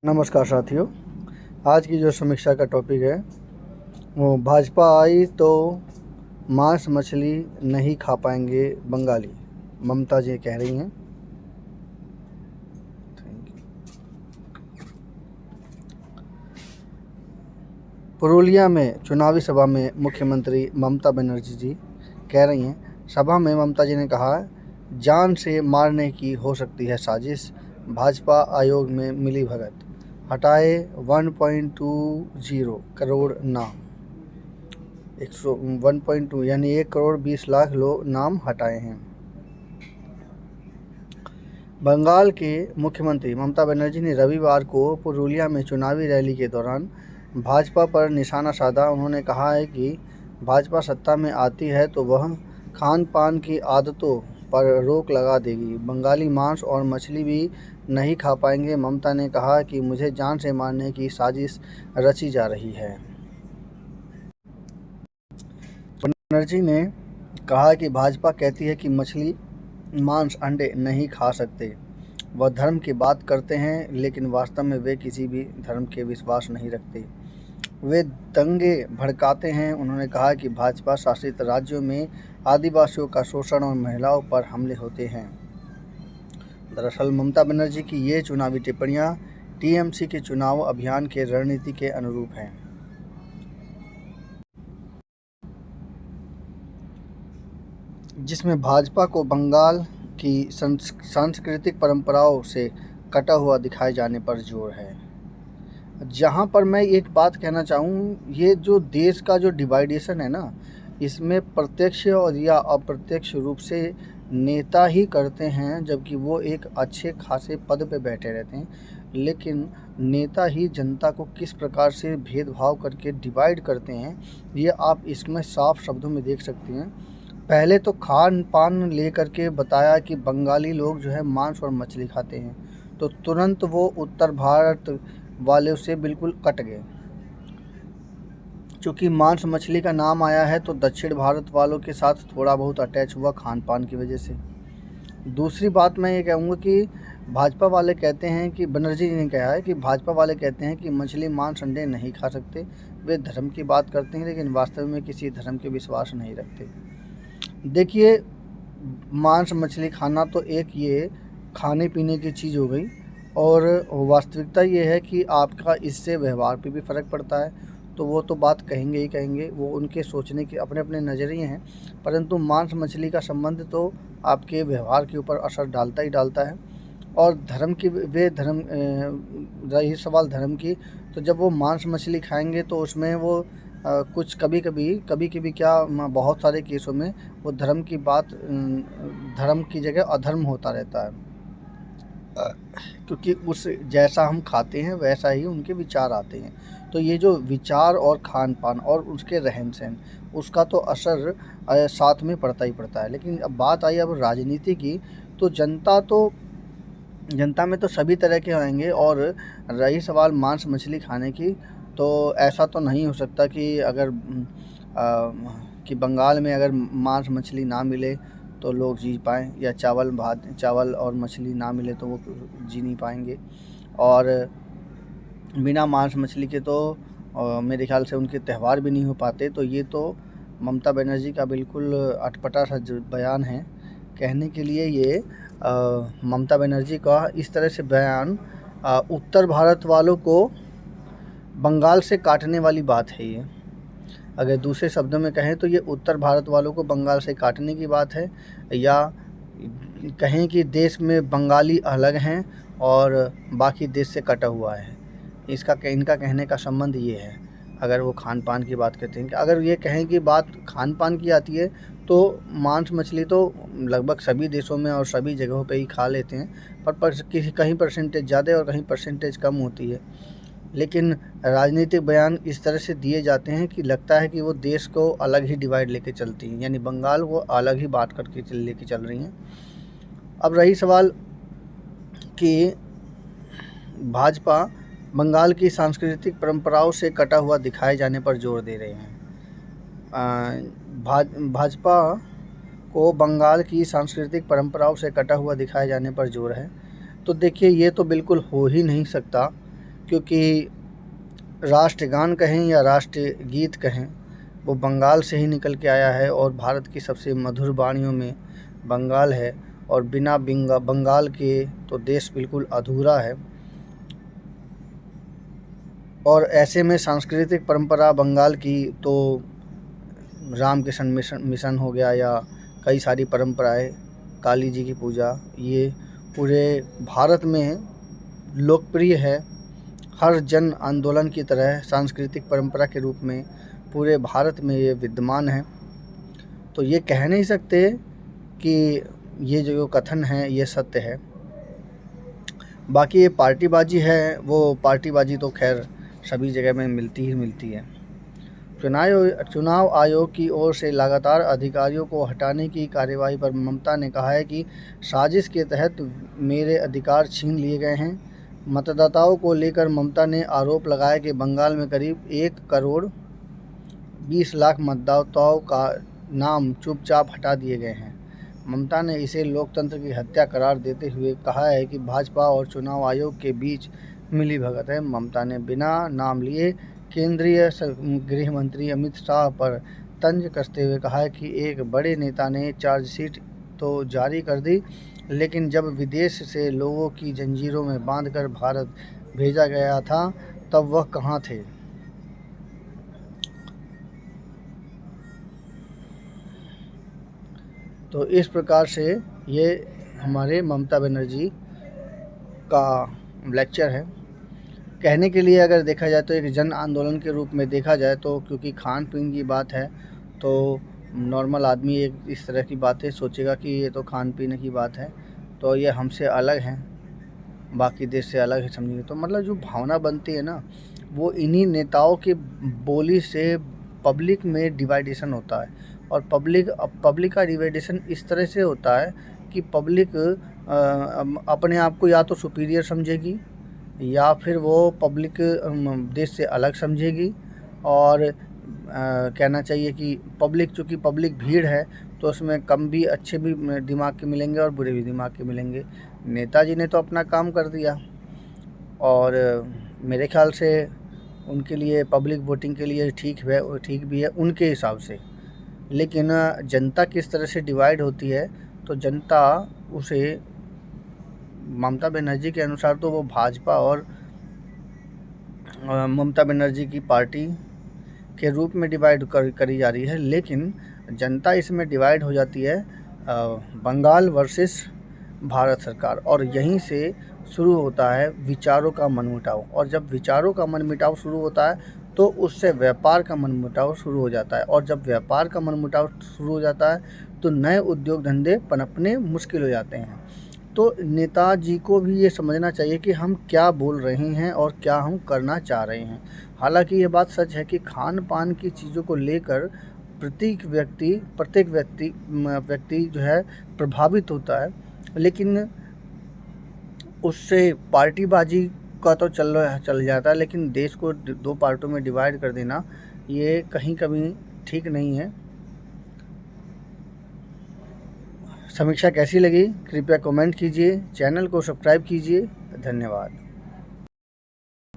नमस्कार साथियों। आज की जो समीक्षा का टॉपिक है वो भाजपा आई तो मांस मछली नहीं खा पाएंगे बंगाली, ममता जी कह रही हैं। पुरुलिया में चुनावी सभा में मुख्यमंत्री ममता बनर्जी जी कह रही हैं। सभा में ममता जी ने कहा, जान से मारने की हो सकती है साजिश, भाजपा आयोग में मिली भगत, हटाए 1.20 करोड़ नाम। 1.2 यानी 1 करोड़ 20 लाख लोग नाम हटाए हैं। बंगाल के मुख्यमंत्री ममता बनर्जी ने रविवार को पुरुलिया में चुनावी रैली के दौरान भाजपा पर निशाना साधा। उन्होंने कहा है कि भाजपा सत्ता में आती है तो वह खान पान की आदतों पर रोक लगा देगी, बंगाली मांस और मछली भी नहीं खा पाएंगे। ममता ने कहा कि मुझे जान से मारने की साजिश रची जा रही है। बनर्जी ने कहा कि भाजपा कहती है कि मछली मांस अंडे नहीं खा सकते, वह धर्म की बात करते हैं, लेकिन वास्तव में वे किसी भी धर्म के विश्वास नहीं रखते, वे दंगे भड़काते हैं। उन्होंने कहा कि भाजपा शासित राज्यों में आदिवासियों का शोषण और महिलाओं पर हमले होते हैं। दरअसल ममता बनर्जी की ये चुनावी टिप्पणियां टीएमसी के चुनाव अभियान के रणनीति के अनुरूप हैं, जिसमें भाजपा को बंगाल की सांस्कृतिक परंपराओं से कटा हुआ दिखाए जाने पर जोर है। जहाँ पर मैं एक बात कहना चाहूँ, ये जो देश का जो डिवाइडेशन है ना, इसमें प्रत्यक्ष और या अप्रत्यक्ष रूप से नेता ही करते हैं, जबकि वो एक अच्छे खासे पद पे बैठे रहते हैं, लेकिन नेता ही जनता को किस प्रकार से भेदभाव करके डिवाइड करते हैं, ये आप इसमें साफ शब्दों में देख सकते हैं। पहले तो खान पान लेकर के बताया कि बंगाली लोग जो है मांस और मछली खाते हैं, तो तुरंत वो उत्तर भारत वाले से बिल्कुल कट गए। चूँकि मांस मछली का नाम आया है तो दक्षिण भारत वालों के साथ थोड़ा बहुत अटैच हुआ खान पान की वजह से। दूसरी बात मैं ये कहूँगा कि भाजपा वाले कहते हैं कि बनर्जी जी ने कहा है कि भाजपा वाले कहते हैं कि मछली मांस अंडे नहीं खा सकते, वे धर्म की बात करते हैं, लेकिन वास्तव में किसी धर्म के विश्वास नहीं रखते। देखिए, मांस मछली खाना तो एक ये खाने पीने की चीज़ हो गई, और वास्तविकता ये है कि आपका इससे व्यवहार पे भी फ़र्क पड़ता है, तो वो तो बात कहेंगे ही कहेंगे, वो उनके सोचने के अपने अपने नज़रिए हैं। परंतु मांस मछली का संबंध तो आपके व्यवहार के ऊपर असर डालता ही डालता है। और धर्म की वे धर्म रही सवाल धर्म की, तो जब वो मांस मछली खाएंगे तो उसमें वो कुछ कभी कभी क्या बहुत सारे केसों में वो धर्म की बात धर्म की जगह अधर्म होता रहता है, क्योंकि उस जैसा हम खाते हैं वैसा ही उनके विचार आते हैं। तो ये जो विचार और खान पान और उसके रहन सहन, उसका तो असर साथ में पड़ता ही पड़ता है। लेकिन अब बात आई अब राजनीति की, तो जनता में तो सभी तरह के आएंगे। और रही सवाल मांस मछली खाने की, तो ऐसा तो नहीं हो सकता कि अगर कि बंगाल में अगर मांस मछली ना मिले तो लोग जी पाएँ, या चावल और मछली ना मिले तो वो जी नहीं पाएंगे। और बिना मांस मछली के तो मेरे ख्याल से उनके त्यौहार भी नहीं हो पाते। तो ये तो ममता बनर्जी का बिल्कुल अटपटा सा बयान है। कहने के लिए ये ममता बनर्जी का इस तरह से बयान उत्तर भारत वालों को बंगाल से काटने वाली बात है। ये अगर दूसरे शब्दों में कहें तो ये उत्तर भारत वालों को बंगाल से काटने की बात है, या कहें कि देश में बंगाली अलग हैं और बाकी देश से कटा हुआ है। इनका कहने का संबंध ये है। अगर वो खान पान की बात करते हैं, कि अगर ये कहें कि बात खान पान की आती है, तो मांस मछली तो लगभग सभी देशों में और सभी जगहों पे ही खा लेते हैं, पर कहीं परसेंटेज ज़्यादा और कहीं परसेंटेज कम होती है। लेकिन राजनीतिक बयान इस तरह से दिए जाते हैं कि लगता है कि वो देश को अलग ही डिवाइड लेके चलती हैं, यानी बंगाल वो अलग ही बात करके लेके चल रही हैं। अब रही सवाल कि भाजपा बंगाल की सांस्कृतिक परंपराओं से कटा हुआ दिखाए जाने पर जोर दे रहे हैं। भाजपा को बंगाल की सांस्कृतिक परंपराओं से कटा हुआ दिखाए जाने पर जोर है। तो देखिए, ये तो बिल्कुल हो ही नहीं सकता, क्योंकि राष्ट्रगान कहें या राष्ट्रीय गीत कहें, वो बंगाल से ही निकल के आया है और भारत की सबसे मधुर वाणियों में बंगाल है। और बिना बंगाल के तो देश बिल्कुल अधूरा है। और ऐसे में सांस्कृतिक परंपरा बंगाल की तो रामकृष्ण मिशन हो गया, या कई सारी परंपराएं, काली जी की पूजा, ये पूरे भारत में लोकप्रिय है। हर जन आंदोलन की तरह सांस्कृतिक परंपरा के रूप में पूरे भारत में ये विद्यमान है। तो ये कह नहीं सकते कि ये जो कथन है ये सत्य है। बाकी ये पार्टीबाजी है, वो पार्टीबाजी तो खैर सभी जगह में मिलती ही मिलती है। चुनाव आयोग की ओर से लगातार अधिकारियों को हटाने की कार्यवाही पर ममता ने कहा है कि साजिश के तहत मेरे अधिकार छीन लिए गए हैं। मतदाताओं को लेकर ममता ने आरोप लगाया कि बंगाल में करीब 1 करोड़ 20 लाख मतदाताओं का नाम चुपचाप हटा दिए गए हैं। ममता ने इसे लोकतंत्र की हत्या करार देते हुए कहा है कि भाजपा और चुनाव आयोग के बीच मिलीभगत है। ममता ने बिना नाम लिए केंद्रीय गृह मंत्री अमित शाह पर तंज कसते हुए कहा है कि एक बड़े नेता ने चार्जशीट तो जारी कर दी, लेकिन जब विदेश से लोगों की जंजीरों में बांधकर भारत भेजा गया था तब वह कहाँ थे। तो इस प्रकार से ये हमारे ममता बनर्जी का लेक्चर है। कहने के लिए अगर देखा जाए तो एक जन आंदोलन के रूप में देखा जाए तो, क्योंकि खान पीन की बात है तो नॉर्मल आदमी एक इस तरह की बातें सोचेगा कि ये तो खान पीने की बात है, तो ये हमसे अलग है, बाकी देश से अलग है समझिए। तो मतलब जो भावना बनती है ना, वो इन्हीं नेताओं की बोली से पब्लिक में डिवाइडेशन होता है। और पब्लिक का डिवाइडेशन इस तरह से होता है कि पब्लिक अपने आप को या तो सुपीरियर समझेगी, या फिर वो पब्लिक देश से अलग समझेगी। और कहना चाहिए कि पब्लिक, चूँकि पब्लिक भीड़ है तो उसमें कम भी अच्छे भी दिमाग के मिलेंगे और बुरे भी दिमाग के मिलेंगे। नेताजी ने तो अपना काम कर दिया और मेरे ख्याल से उनके लिए पब्लिक वोटिंग के लिए ठीक भी है उनके हिसाब से। लेकिन जनता किस तरह से डिवाइड होती है, तो जनता उसे ममता बनर्जी के अनुसार तो वो भाजपा और ममता बनर्जी की पार्टी के रूप में डिवाइड करी जा रही है। लेकिन जनता इसमें डिवाइड हो जाती है बंगाल वर्सेस भारत सरकार, और यहीं से शुरू होता है विचारों का मनमुटाव। और जब विचारों का मनमुटाव शुरू होता है तो उससे व्यापार का मनमुटाव शुरू हो जाता है, और जब व्यापार का मनमुटाव शुरू हो जाता है तो नए उद्योग धंधे पनपने मुश्किल हो जाते हैं। तो नेताजी को भी ये समझना चाहिए कि हम क्या बोल रहे हैं और क्या हम करना चाह रहे हैं। हालांकि ये बात सच है कि खान पान की चीज़ों को लेकर प्रत्येक व्यक्ति जो है प्रभावित होता है, लेकिन उससे पार्टीबाजी का तो चल जाता है, लेकिन देश को 2 पार्टों में डिवाइड कर देना ये कहीं कभी ठीक नहीं है। समीक्षा कैसी लगी कृपया कमेंट कीजिए, चैनल को सब्सक्राइब कीजिए। धन्यवाद।